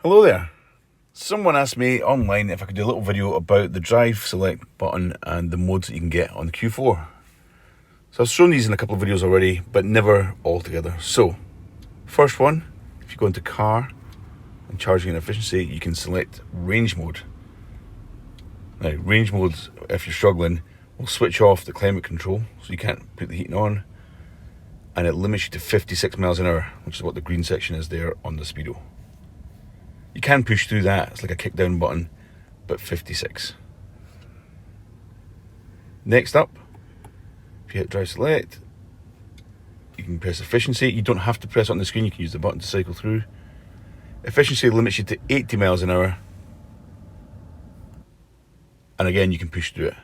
Hello there. Someone asked me online if I could do a little video about the drive select button and the modes that you can get on the Q4. So I've shown these in a couple of videos already, but never all together. So, first one, if you go into car and charging and efficiency, you can select range mode. Now, range mode, if you're struggling, will switch off the climate control, so you can't put the heating on, and it limits you to 56 miles an hour, which is what the green section is there on the speedo. You can push through that, it's like a kick down button, but 56. Next up, if you hit drive select, you can press efficiency. You don't have to press it on the screen, you can use the button to cycle through. Efficiency limits you to 80 miles an hour. And again, you can push through it.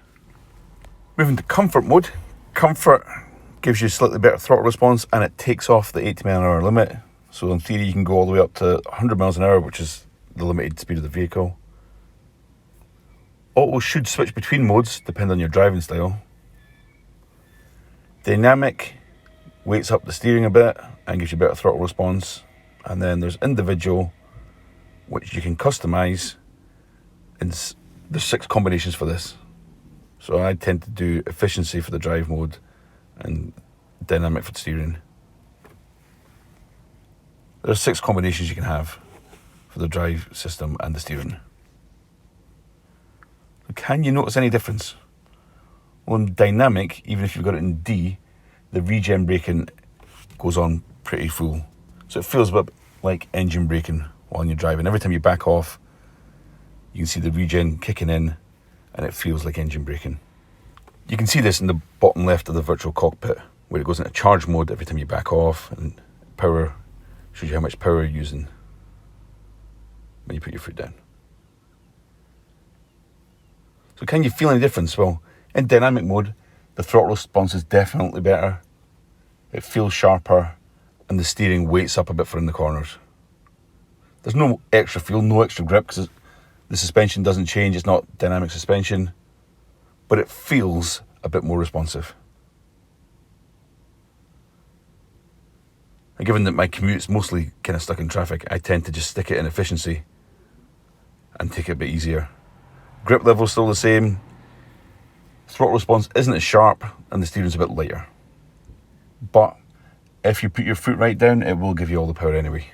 Moving to comfort mode. Comfort gives you slightly better throttle response and it takes off the 80 mile an hour limit. So in theory, you can go all the way up to 100 miles an hour, which is the limited speed of the vehicle. Auto should switch between modes, depending on your driving style. Dynamic weights up the steering a bit and gives you better throttle response. And then there's individual, which you can customize. And there's 6 combinations for this. So I tend to do efficiency for the drive mode and dynamic for the steering. There's 6 combinations you can have for the drive system and the steering. Can you notice any difference? Well, in dynamic, even if you've got it in D, the regen braking goes on pretty full. So it feels a bit like engine braking while you're driving. Every time you back off, you can see the regen kicking in and it feels like engine braking. You can see this in the bottom left of the virtual cockpit, where it goes into charge mode every time you back off, and power shows you how much power you're using when you put your foot down. So can you feel any difference? Well, in dynamic mode, the throttle response is definitely better. It feels sharper, and the steering weights up a bit for in the corners. There's no extra feel, no extra grip, because the suspension doesn't change. It's not dynamic suspension, but it feels a bit more responsive. And given that my commute's mostly kind of stuck in traffic, I tend to just stick it in efficiency and take it a bit easier. Grip level's still the same. Throttle response isn't as sharp and the steering's a bit lighter. But if you put your foot right down, it will give you all the power anyway.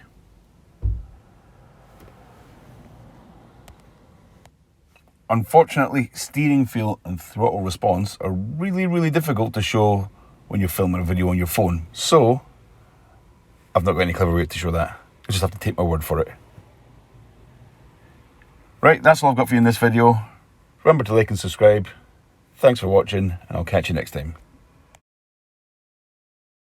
Unfortunately, steering feel and throttle response are really difficult to show when you're filming a video on your phone. So, I've not got any clever way to show that. I just have to take my word for it. Right, that's all I've got for you in this video. Remember to like and subscribe. Thanks for watching, and I'll catch you next time.